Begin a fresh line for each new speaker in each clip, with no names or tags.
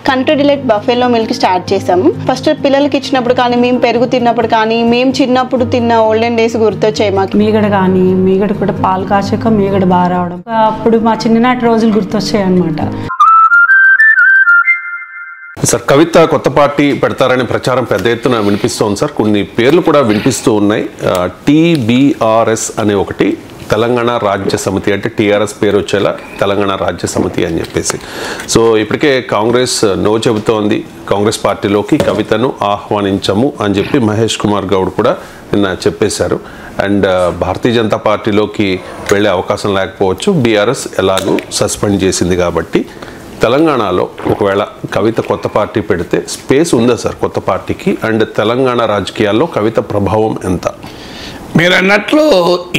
Country delight buffalo milk start చేసాము. First పిల్లలకి ఇచ్చినప్పుడు కానీ, మేము పెరుగు తిన్నప్పుడు కానీ, మేము చిన్నప్పుడు తిన్న ఓల్డెన్ డేస్ గుర్తొచ్చాయి మాకు.
మీగడ కానీ, మీగడ కూడా పాలు కాచాక మీగడ బాగా రావడం, అప్పుడు మా చిన్ననాటి రోజులు గుర్తొచ్చాయి అన్నమాట.
సార్, కవిత కొత్త పార్టీ పెడతారనే ప్రచారం పెద్ద ఎత్తున వినిపిస్తోంది సార్. కొన్ని పేర్లు కూడా వినిపిస్తూ ఉన్నాయి. TBRS అనే ఒకటి, తెలంగాణ రాజ్య సమితి, అంటే టీఆర్ఎస్ పేరు వచ్చేలా తెలంగాణ రాజ్య సమితి అని చెప్పేసి. సో ఇప్పటికే కాంగ్రెస్ నో చెబుతోంది, కాంగ్రెస్ పార్టీలోకి కవితను ఆహ్వానించము అని చెప్పి మహేష్ కుమార్ గౌడ్ కూడా నిన్న చెప్పేశారు. అండ్ భారతీయ జనతా పార్టీలోకి వెళ్ళే అవకాశం లేకపోవచ్చు, బీఆర్ఎస్ ఎలాగూ సస్పెండ్ చేసింది కాబట్టి. తెలంగాణలో ఒకవేళ కవిత కొత్త పార్టీ పెడితే స్పేస్ ఉందా సార్ కొత్త పార్టీకి? అండ్ తెలంగాణ రాజకీయాల్లో కవిత ప్రభావం ఎంత?
మీరు అన్నట్లు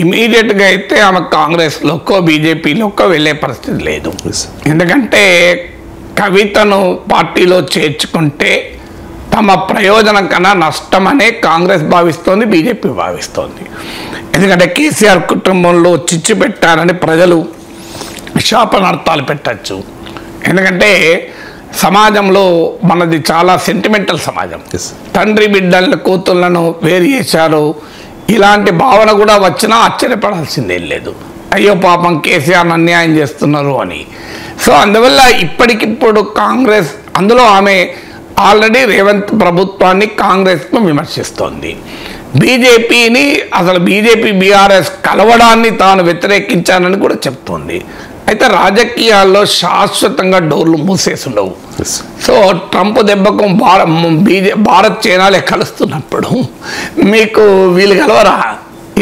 ఇమీడియట్గా అయితే ఆమె కాంగ్రెస్లోకో బీజేపీలోకో వెళ్ళే పరిస్థితి లేదు. ఎందుకంటే కవితను పార్టీలో చేర్చుకుంటే తమ ప్రయోజనం కన్నా నష్టమనే కాంగ్రెస్ భావిస్తోంది, బీజేపీ భావిస్తోంది. ఎందుకంటే కేసీఆర్ కుటుంబంలో చిచ్చు పెట్టారని ప్రజలు శాపనార్థాలు పెట్టచ్చు. ఎందుకంటే సమాజంలో మనది చాలా సెంటిమెంటల్ సమాజం. తండ్రి బిడ్డలను కూతుళ్లను వేరు చేశారు, ఇలాంటి భావన కూడా వచ్చినా ఆశ్చర్యపడాల్సిందేం లేదు. అయ్యో పాపం కేసీఆర్ అన్యాయం చేస్తున్నారు అని. సో అందువల్ల ఇప్పటికిప్పుడు కాంగ్రెస్, అందులో ఆమె ఆల్రెడీ రేవంత్ ప్రభుత్వాన్ని, కాంగ్రెస్ను విమర్శిస్తోంది. బీజేపీని, అసలు బీజేపీ బీఆర్ఎస్ కలవడాన్ని తాను వ్యతిరేకించానని కూడా చెప్తోంది. అయితే రాజకీయాల్లో శాశ్వతంగా డోర్లు మూసేసి ఉండవు. సో ట్రంప్ దెబ్బకు భారత్ చైనాలే కలుస్తున్నప్పుడు మీకు వీళ్ళు కలవరా?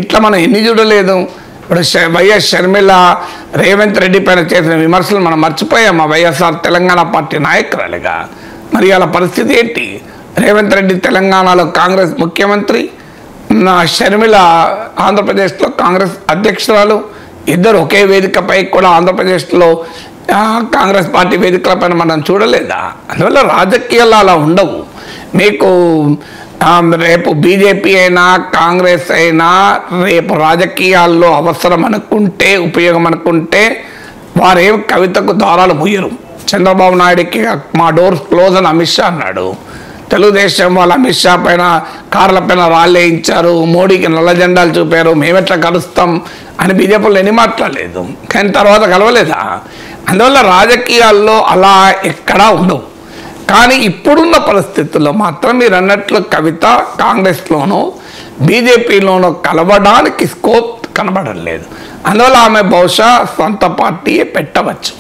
ఇట్లా మనం ఎన్ని చూడలేదు. ఇప్పుడు వైఎస్ షర్మిల రేవంత్ రెడ్డి పైన చేసిన విమర్శలు మనం మర్చిపోయామా? వైఎస్ఆర్ తెలంగాణ పార్టీ నాయకురాలుగా మరి అలా పరిస్థితి ఏంటి? రేవంత్ రెడ్డి తెలంగాణలో కాంగ్రెస్ ముఖ్యమంత్రి, షర్మిల ఆంధ్రప్రదేశ్లో కాంగ్రెస్ అధ్యక్షురాలు, ఇద్దరు ఒకే వేదికపై కూడా ఆంధ్రప్రదేశ్లో కాంగ్రెస్ పార్టీ వేదికలపైన మనం చూడలేదా? అందువల్ల రాజకీయాలు అలా ఉండవు. మీకు రేపు బీజేపీ అయినా కాంగ్రెస్ అయినా రేపు రాజకీయాల్లో అవసరం అనుకుంటే, ఉపయోగం అనుకుంటే వారేం కవితకు దారాలు ముయ్యరు. చంద్రబాబు నాయుడికి మా డోర్స్ క్లోజ్ అని అమిత్ షా అన్నాడు. తెలుగుదేశం వాళ్ళు అమిత్ షా పైన కార్ల పైన రాళ్ళేయించారు, మోడీకి నల్ల జెండాలు చూపారు, మేమెట్లా కలుస్తాం అని బీజేపీలో ఎన్ని మాట్లాడలేదు, కానీ తర్వాత కలవలేదా? అందువల్ల రాజకీయాల్లో అలా ఎక్కడా ఉండవు. కానీ ఇప్పుడున్న పరిస్థితుల్లో మాత్రం మీరు అన్నట్లు కవిత కాంగ్రెస్లోనో బీజేపీలోనో కలవడానికి స్కోప్ కనబడలేదు. అందువల్ల ఆమె బహుశా సొంత పార్టీయే పెట్టవచ్చు.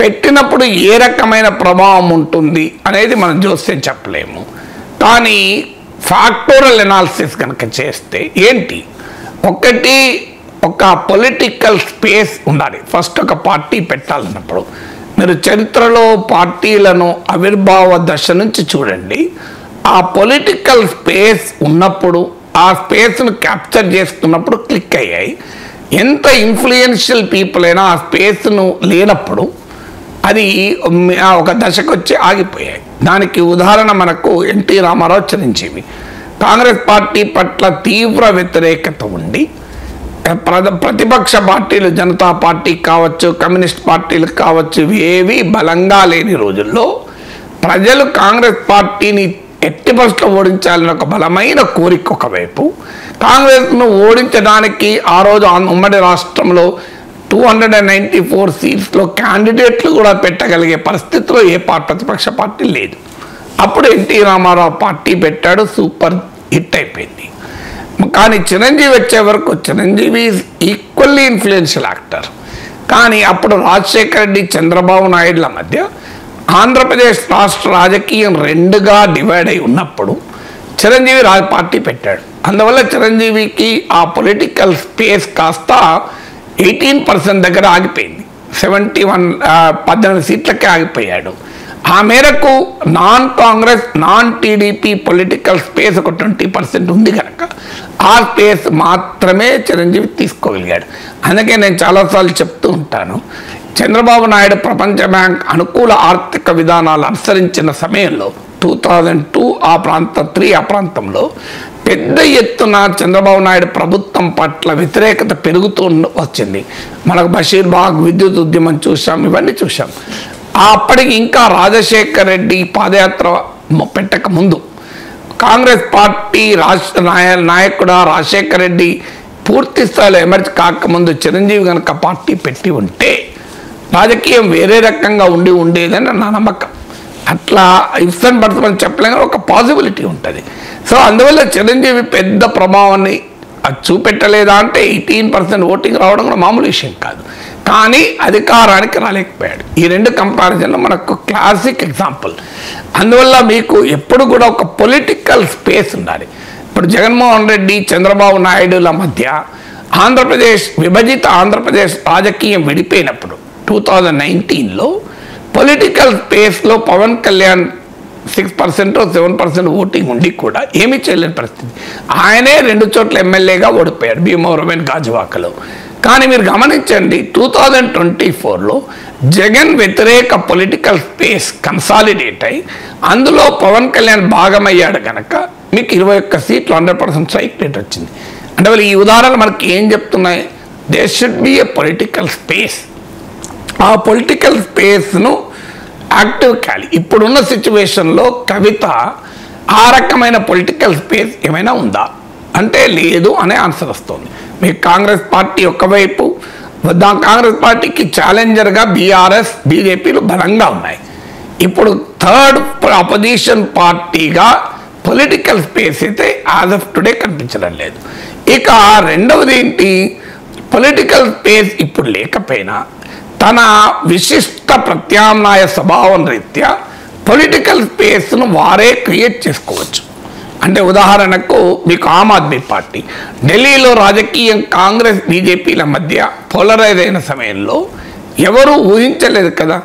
పెట్టినప్పుడు ఏ రకమైన ప్రభావం ఉంటుంది అనేది మనం జోస్యం చెప్పలేము. కానీ ఫ్యాక్టోరల్ ఎనాలిసిస్ కనుక చేస్తే ఏంటి, ఒకటి ఒక పొలిటికల్ స్పేస్ ఉండాలి. ఫస్ట్ ఒక పార్టీ పెట్టాలన్నప్పుడు మీరు చరిత్రలో పార్టీలను ఆవిర్భావ దశ నుంచి చూడండి. ఆ పొలిటికల్ స్పేస్ ఉన్నప్పుడు, ఆ స్పేస్ను క్యాప్చర్ చేసుకున్నప్పుడు క్లిక్ అయ్యాయి. ఎంత ఇన్ఫ్లుయెన్షియల్ పీపుల్ అయినా ఆ స్పేస్ను లేనప్పుడు అది ఒక దశకు వచ్చి ఆగిపోయాయి. దానికి ఉదాహరణ మనకు ఎన్టీ రామారావు, చిరంజీవి. కాంగ్రెస్ పార్టీ పట్ల తీవ్ర వ్యతిరేకత ఉండి ప్రతిపక్ష పార్టీలు, జనతా పార్టీ కావచ్చు, కమ్యూనిస్ట్ పార్టీలు కావచ్చు, ఏవి బలంగా లేని రోజుల్లో ప్రజలు కాంగ్రెస్ పార్టీని ఎట్టి పరిస్థితుల్లో ఓడించాలని ఒక బలమైన కోరిక ఒకవైపు, కాంగ్రెస్ను ఓడించడానికి ఆ రోజు ఉమ్మడి రాష్ట్రంలో 294 సీట్స్లో క్యాండిడేట్లు కూడా పెట్టగలిగే పరిస్థితిలో ఏ ప్రతిపక్ష పార్టీ లేదు. అప్పుడు ఎన్టీ రామారావు పార్టీ పెట్టాడు, సూపర్ హిట్ అయిపోయింది. కానీ చిరంజీవి వచ్చే వరకు Chiranjeevi is equally influential actor. కానీ అప్పుడు రాజశేఖర రెడ్డి, చంద్రబాబు నాయుడుల మధ్య ఆంధ్రప్రదేశ్ రాష్ట్ర రాజకీయం రెండుగా డివైడ్ అయి ఉన్నప్పుడు చిరంజీవి పార్టీ పెట్టాడు. అందువల్ల చిరంజీవికి ఆ పొలిటికల్ స్పేస్ కాస్త 18% దగ్గర ఆగిపోయింది. 18 సీట్లకే ఆగిపోయాడు. ఆ మేరకు non Congress, non TDP political space ఒక 20% ఉంది కనుక ఆ స్పేస్ మాత్రమే చిరంజీవి తీసుకోగలిగాడు. అందుకే నేను చాలాసార్లు చెప్తూ ఉంటాను, చంద్రబాబు నాయుడు ప్రపంచ బ్యాంక్ అనుకూల ఆర్థిక విధానాలు అనుసరించిన సమయంలో 2002 ఆ ప్రాంతంలో పెద్ద ఎత్తున చంద్రబాబు నాయుడు ప్రభుత్వం పట్ల వ్యతిరేకత పెరుగుతూ వచ్చింది. మనకు బషీర్బాగ్ విద్యుత్ ఉద్యమం చూసాం, ఇవన్నీ చూసాం. అప్పటికి ఇంకా రాజశేఖర్ రెడ్డి పాదయాత్ర పెట్టక ముందు కాంగ్రెస్ పార్టీ రాష్ట్ర నాయకుడు రాజశేఖర్ రెడ్డి పూర్తి స్థాయిలో ఎమర్జ్ కాకముందు చిరంజీవి కనుక పార్టీ పెట్టి ఉంటే రాజకీయం వేరే రకంగా ఉండేదని నా నమ్మకం. అట్లా ఇఫ్స్ అండ్ బట్స్ అని చెప్పలేక ఒక పాసిబిలిటీ ఉంటుంది. సో అందువల్ల చిరంజీవి పెద్ద ప్రభావాన్ని అది చూపెట్టలేదా అంటే 18% ఓటింగ్ రావడం కూడా మామూలు విషయం కాదు. కానీ అధికారానికి రాలేకపోయాడు. ఈ రెండు కంపారిజన్లో మనకు క్లాసిక్ ఎగ్జాంపుల్. అందువల్ల మీకు ఎప్పుడు కూడా ఒక పొలిటికల్ స్పేస్ ఉండాలి. ఇప్పుడు జగన్మోహన్ రెడ్డి చంద్రబాబు నాయుడుల మధ్య ఆంధ్రప్రదేశ్ విభజిత ఆంధ్రప్రదేశ్ రాజకీయం విడిపోయినప్పుడు 2019లో పొలిటికల్ స్పేస్లో పవన్ కళ్యాణ్ 6% 7% ఓటింగ్ ఉండి కూడా ఏమీ చేయలేని పరిస్థితి. ఆయనే 2 చోట్ల ఎమ్మెల్యేగా ఓడిపోయాడు, భీమవరం అండ్ గాజువాకలో. కానీ మీరు గమనించండి 2024లో జగన్ వ్యతిరేక పొలిటికల్ స్పేస్ కన్సాలిడేట్ అయి అందులో పవన్ కళ్యాణ్ భాగమయ్యాడు కనుక మీకు 21 సీట్లు 100% స్ట్రైక్ రేట్ వచ్చింది. అంటే వాళ్ళు ఈ ఉదాహరణలు మనకి ఏం చెప్తున్నాయి? There should be a political space. ఆ పొలిటికల్ స్పేస్ను యాక్టివ్ కాలి. ఇప్పుడున్న సిచ్యువేషన్లో కవిత ఆ రకమైన పొలిటికల్ స్పేస్ ఏమైనా ఉందా అంటే లేదు అనే ఆన్సర్ వస్తుంది. మీకు కాంగ్రెస్ పార్టీ ఒకవైపు, కాంగ్రెస్ పార్టీకి ఛాలెంజర్గా బీఆర్ఎస్ బీజేపీలు బలంగా ఉన్నాయి. ఇప్పుడు థర్డ్ అపోజిషన్ పార్టీగా పొలిటికల్ స్పేస్ అయితే యాజ్ ఆఫ్ టుడే కనిపించడం లేదు. ఇక రెండవది ఏంటి? పొలిటికల్ స్పేస్ ఇప్పుడు లేకపోయినా తన విశిష్ట ప్రత్యామ్నాయ స్వభావం రీత్యా పొలిటికల్ స్పేస్ను వారే క్రియేట్ చేసుకోవచ్చు. అంటే ఉదాహరణకు మీకు ఆమ్ ఆద్మీ పార్టీ ఢిల్లీలో రాజకీయం కాంగ్రెస్ బీజేపీల మధ్య పోలరైజ్ అయిన సమయంలో ఎవరు ఊహించలేదు కదా.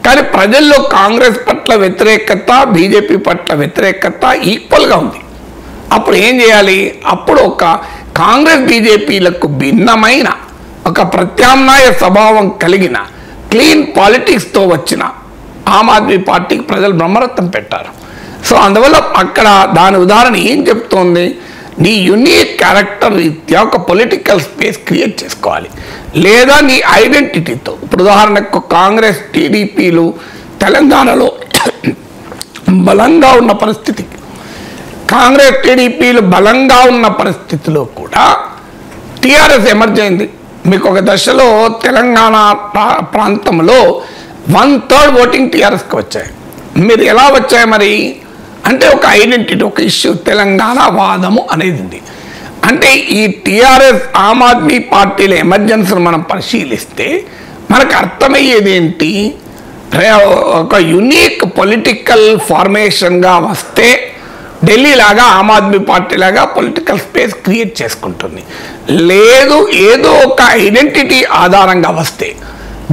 కానీ ప్రజల్లో కాంగ్రెస్ పట్ల వ్యతిరేకత, బీజేపీ పట్ల వ్యతిరేకత ఈక్వల్గా ఉంది. అప్పుడు ఏం చేయాలి? అప్పుడు ఒక కాంగ్రెస్ బీజేపీలకు భిన్నమైన ఒక ప్రత్యామ్నాయ స్వభావం కలిగిన క్లీన్ పాలిటిక్స్తో వచ్చిన ఆమ్ ఆద్మీ పార్టీకి ప్రజలు బ్రహ్మరథం పెట్టారు. సో అందువల్ల అక్కడ దాని ఉదాహరణ ఏం చెప్తోంది? నీ యునిక్ క్యారెక్టర్ రీత్యా ఒక పొలిటికల్ స్పేస్ క్రియేట్ చేసుకోవాలి, లేదా నీ ఐడెంటిటీతో. ఇప్పుడు ఉదాహరణకు కాంగ్రెస్ టీడీపీలు తెలంగాణలో బలంగా ఉన్న పరిస్థితి, కాంగ్రెస్ టీడీపీలు బలంగా ఉన్న పరిస్థితిలో కూడా టీఆర్ఎస్ ఎమర్జ్ అయింది. మీకు ఒక దశలో తెలంగాణ ప్రాంతంలో 1/3 ఓటింగ్ టీఆర్ఎస్కి వచ్చాయి. మీరు ఎలా వచ్చాయి మరి అంటే ఒక ఐడెంటిటీ, ఒక ఇష్యూ, తెలంగాణ వాదము అనేది ఉంది. అంటే ఈ టీఆర్ఎస్ ఆమ్ ఆద్మీ పార్టీల ఎమర్జెన్సీని మనం పరిశీలిస్తే మనకు అర్థమయ్యేది ఏంటి? ఒక యునిక్ పొలిటికల్ ఫార్మేషన్గా వస్తే ఢిల్లీ లాగా ఆమ్ ఆద్మీ పార్టీ లాగా పొలిటికల్ స్పేస్ క్రియేట్ చేసుకుంటుంది. లేదు ఏదో ఒక ఐడెంటిటీ ఆధారంగా వస్తే,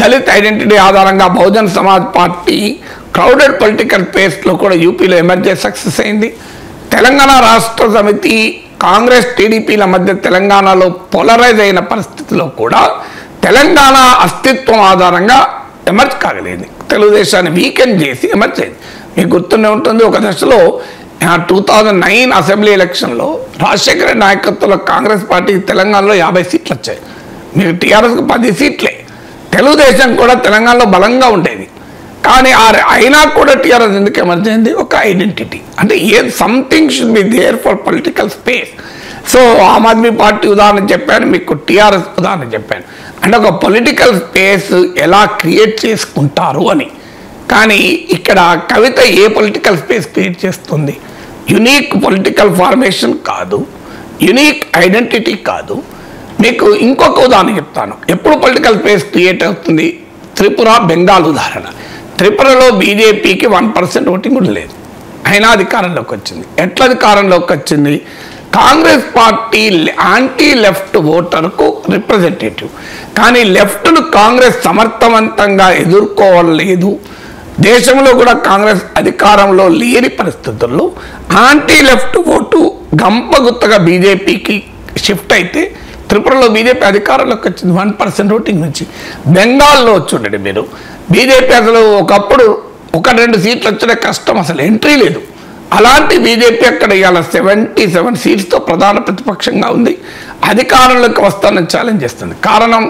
దళిత్ ఐడెంటిటీ ఆధారంగా Bahujan Samaj party crowded political స్పేస్లో కూడా యూపీలో ఎమర్జీ సక్సెస్ అయింది. తెలంగాణ రాష్ట్ర సమితి కాంగ్రెస్ టీడీపీల మధ్య తెలంగాణలో పోలరైజ్ అయిన పరిస్థితిలో కూడా తెలంగాణ అస్తిత్వం ఆధారంగా ఎమర్జ్ కాగలేదు. తెలుగుదేశాన్ని వీకెండ్ చేసి ఎమర్జ్ అయింది. మీకు గుర్తుండే ఉంటుంది, ఒక దశలో 2009 అసెంబ్లీ ఎలక్షన్లో రాజశేఖర నాయకత్వంలో కాంగ్రెస్ పార్టీకి తెలంగాణలో 50 సీట్లు వచ్చాయి. మీకు టీఆర్ఎస్కి 10 సీట్లే. తెలుగుదేశం కూడా తెలంగాణలో బలంగా ఉండేది. కానీ అయినా కూడా టీఆర్ఎస్ ఎందుకు ఎమర్జ్ అయింది? ఒక ఐడెంటిటీ. అంటే something should be there for political space. So Aam Aadmi Party ఉదాహరణ చెప్పాను, మీకు టీఆర్ఎస్ ఉదాహరణ చెప్పాను. అంటే ఒక పొలిటికల్ స్పేస్ ఎలా క్రియేట్ చేసుకుంటారు అని. కానీ ఇక్కడ కవిత ఏ పొలిటికల్ స్పేస్ క్రియేట్ చేస్తుంది? యునిక్ పొలిటికల్ ఫార్మేషన్ కాదు, యునిక్ ఐడెంటిటీ కాదు. మీకు ఇంకొక ఉదాహరణ చెప్తాను. ఎప్పుడు పొలిటికల్ స్పేస్ క్రియేట్ అవుతుంది? త్రిపుర, బెంగాల్ ఉదాహరణ. త్రిపురలో బీజేపీకి 1% ఓటింగ్ కూడా లేదు, అయినా అధికారంలోకి వచ్చింది. ఎట్లా అధికారంలోకి వచ్చింది? కాంగ్రెస్ పార్టీ యాంటీ లెఫ్ట్ ఓటర్కు రిప్రజెంటేటివ్. కానీ లెఫ్ట్ను కాంగ్రెస్ సమర్థవంతంగా ఎదుర్కోవలేదు. దేశంలో కూడా కాంగ్రెస్ అధికారంలో లేని పరిస్థితుల్లో యాంటీ లెఫ్ట్ ఓటు గంపగుత్తగా బీజేపీకి షిఫ్ట్ అయితే త్రిపురలో బీజేపీ అధికారంలోకి వచ్చింది 1% ఓటింగ్ నుంచి. బెంగాల్లో చూడండి మీరు, బీజేపీ అసలు ఒకప్పుడు 1-2 సీట్లు వచ్చిన కష్టం, అసలు ఎంట్రీ లేదు. అలాంటి బీజేపీ అక్కడ ఇవాళ 77 సీట్స్తో ప్రధాన ప్రతిపక్షంగా ఉంది, అధికారంలోకి వస్తానని ఛాలెంజ్ చేస్తుంది. కారణం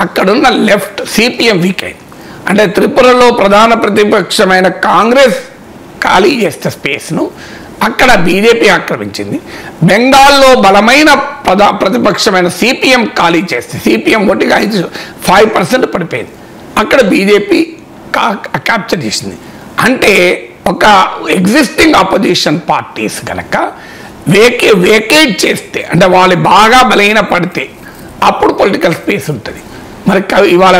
అక్కడున్న లెఫ్ట్ సిపిఎం వీక్ అయింది. అంటే త్రిపురలో ప్రధాన ప్రతిపక్షమైన కాంగ్రెస్ ఖాళీ చేస్తే స్పేస్ను అక్కడ బీజేపీ ఆక్రమించింది. బెంగాల్లో బలమైన ప్రతిపక్షమైన సిపిఎం ఖాళీ చేస్తే సిపిఎం ఓటిగా 5% పడిపోయింది. అక్కడ బీజేపీ క్యాప్చర్ చేసింది. అంటే ఒక ఎగ్జిస్టింగ్ అపోజిషన్ పార్టీస్ కనుక వేకేట్ చేస్తే, అంటే వాళ్ళు బాగా బలహీన పడితే అప్పుడు పొలిటికల్ స్పేస్ ఉంటుంది. మరి ఇవాళ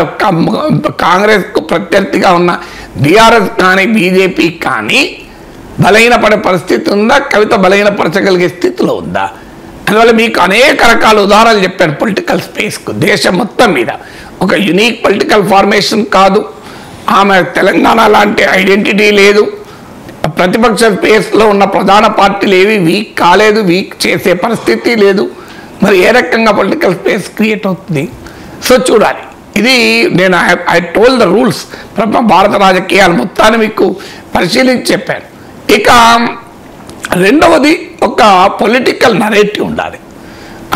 కాంగ్రెస్కు ప్రత్యర్థిగా ఉన్న బీఆర్ఎస్ కానీ బీజేపీ కానీ బలహీనపడే పరిస్థితి ఉందా? కవిత బలహీనపరచగలిగే స్థితిలో ఉందా? అందువల్ల మీకు అనేక రకాల ఉదాహరణలు చెప్పాను. పొలిటికల్ స్పేస్కు దేశం మొత్తం మీద ఒక యునీక్ పొలిటికల్ ఫార్మేషన్ కాదు. ఆమె తెలంగాణ లాంటి ఐడెంటిటీ లేదు. ప్రతిపక్ష స్పేస్లో ఉన్న ప్రధాన పార్టీలు ఏవి వీక్ కాలేదు, వీక్ చేసే పరిస్థితి లేదు. మరి ఏ రకంగా పొలిటికల్ స్పేస్ క్రియేట్ అవుతుంది? సో చూడాలి. ఇది నేను ఐ టోల్ ద రూల్స్. భారత రాజకీయాలు మొత్తాన్ని మీకు పరిశీలించి చెప్పాను. ఇక రెండవది ఒక పొలిటికల్ నరేటివ్ ఉండాలి.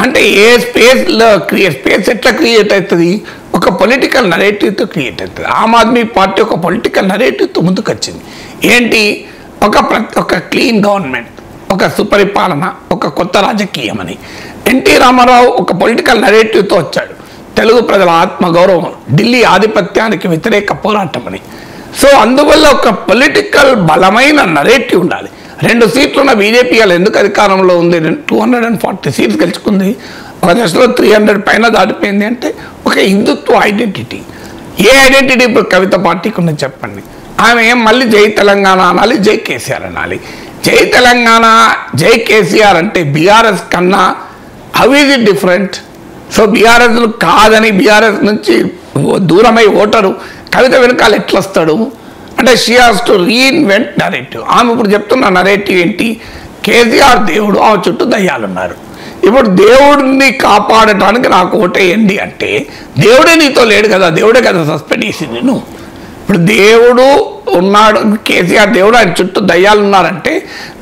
అంటే ఏ స్పేస్లో స్పేస్ ఎట్లా క్రియేట్ అవుతుంది? ఒక పొలిటికల్ నరేటివ్తో క్రియేట్ అవుతుంది. ఆమ్ ఆద్మీ పార్టీ ఒక పొలిటికల్ నరేటివ్తో ముందుకు వచ్చింది. ఏంటి? ఒక క్లీన్ గవర్నమెంట్, ఒక సుపరిపాలన, ఒక కొత్త రాజకీయం అని. ఎన్టీ రామారావు ఒక పొలిటికల్ నరేటివ్తో వచ్చాడు. తెలుగు ప్రజల ఆత్మగౌరవం, ఢిల్లీ ఆధిపత్యానికి వ్యతిరేక పోరాటం అని. సో అందువల్ల ఒక పొలిటికల్ బలమైన నరేటివ్ ఉండాలి. 2 సీట్లు ఉన్న బీజేపీ వాళ్ళు ఎందుకు అధికారంలో ఉంది? 240 సీట్లు గెలుచుకుంది. ఒక దశలో 300 పైన దాటిపోయింది. అంటే ఒక హిందుత్వ ఐడెంటిటీ. ఏ ఐడెంటిటీ ఇప్పుడు కవిత పార్టీకి ఉన్నది చెప్పండి? ఆమె మళ్ళీ జై తెలంగాణ అనాలి, జై కేసీఆర్ అనాలి. జై తెలంగాణ, జై కేసీఆర్ అంటే బీఆర్ఎస్ కన్నా how is it different? So BRS కాదని బీఆర్ఎస్ నుంచి దూరమై ఓటరు కవిత వెనకాల ఎట్లా వస్తాడు? అంటే she has to reinvent narrative. ఆమె ఇప్పుడు చెప్తున్న నరేటివ్ ఏంటి? కేసీఆర్ దేవుడు, ఆమె చుట్టూ దయ్యాలు ఉన్నారు. ఇప్పుడు దేవుడిని కాపాడటానికి నాకు ఓటేయండి అంటే దేవుడే నీతో లేడు కదా, దేవుడే కదా సస్పెండ్ చేసింది నువ్వు. ఇప్పుడు దేవుడు ఉన్నాడు, కేసీఆర్ దేవుడు, ఆయన చుట్టూ దయ్యాలు ఉన్నారంటే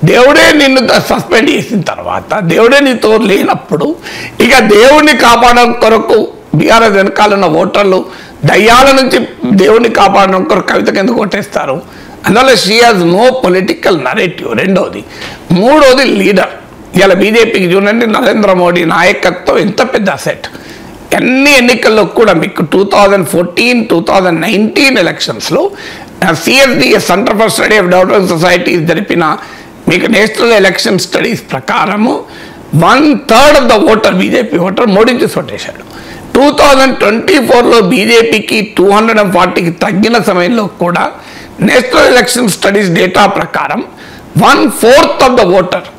దేవుడే నిన్ను సస్పెండ్ చేసిన తర్వాత దేవుడే నీతో లేనప్పుడు ఇక దేవుడిని కాపాడడం కొరకు బీఆర్ఎస్ వెనకాలన్న ఓటర్లు దయ్యాల నుంచి దేవుడిని కాపాడడం కొరకు కవితకు ఎందుకు ఓటేస్తారు? అందువల్ల she has no political narrative. రెండవది. మూడవది లీడర్. ఇలా బీజేపీకి చూడండి, నరేంద్ర మోడీ నాయకత్వం ఎంత పెద్ద అసెట్. అన్ని ఎన్నికల్లో కూడా మీకు 2014, 2019 ఎలక్షన్స్లో CSDS centre for study of development societies జరిపిన మీకు నేషనల్ ఎలక్షన్ స్టడీస్ ప్రకారము 1/3 of the voter BJP voter మోడీని చూసి ఓటేశాడు. 2024లో బీజేపీకి 240కి తగ్గిన సమయంలో కూడా నేషనల్ ఎలక్షన్ స్టడీస్ డేటా ప్రకారం 1/4 of the voter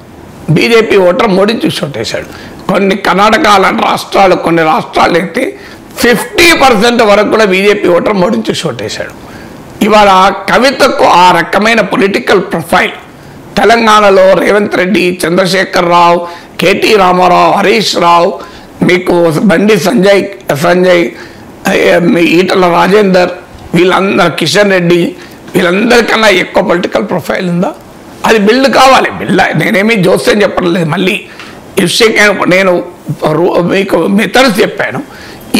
BJP voter మోడీని చూసి ఓటేశాడు. కొన్ని కర్ణాటక అలాంటి రాష్ట్రాలు, కొన్ని రాష్ట్రాలు అయితే 50% వరకు కూడా బీజేపీ ఓటర్ మోడీని చూసి ఓటేశాడు. ఇవాళ కవితకు ఆ రకమైన పొలిటికల్ ప్రొఫైల్ తెలంగాణలో రేవంత్ రెడ్డి, చంద్రశేఖర్ రావు, కేటీ రామారావు, హరీష్ రావు, మీకు బండి సంజయ్, ఈటల రాజేందర్, వీళ్ళందరూ, కిషన్ రెడ్డి, వీళ్ళందరికన్నా ఎక్కువ పొలిటికల్ ప్రొఫైల్ ఉందా? అది బిల్డ్ కావాలి. నేనేమీ జోస్యం చెప్పలేదు. మళ్ళీ నేను మీకు మెథడ్స్ చెప్పాను.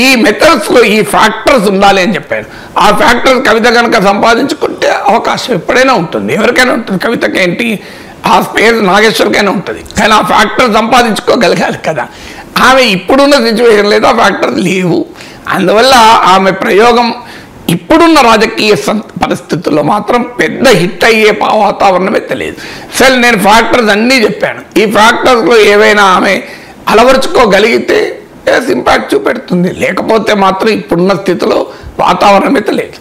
ఈ మెథడ్స్లో ఈ ఫ్యాక్టర్స్ ఉండాలి అని చెప్పాను. ఆ ఫ్యాక్టర్స్ కవిత కనుక సంపాదించుకుంటే అవకాశం ఎప్పుడైనా ఉంటుంది, ఎవరికైనా ఉంటుంది. కవితకి ఏంటి ఆ స్పేస్ నాగేశ్వర్కైనా ఉంటుంది. కానీ ఆ ఫ్యాక్టర్ సంపాదించుకోగలగాలి కదా. ఆమె ఇప్పుడున్న సిచ్యువేషన్ లేదు, ఆ ఫ్యాక్టర్స్ లేవు. అందువల్ల ఆమె ప్రయోగం ఇప్పుడున్న రాజకీయ పరిస్థితుల్లో మాత్రం పెద్ద హిట్ అయ్యే వాతావరణమే తెలియదు. సరే, నేను ఫ్యాక్టర్స్ అన్నీ చెప్పాను. ఈ ఫ్యాక్టర్స్లో ఏవైనా ఆమె అలవరుచుకోగలిగితే ఇంపాక్ట్ చూపెడుతుంది. లేకపోతే మాత్రం ఇప్పుడున్న స్థితిలో వాతావరణం అయితే లేదు.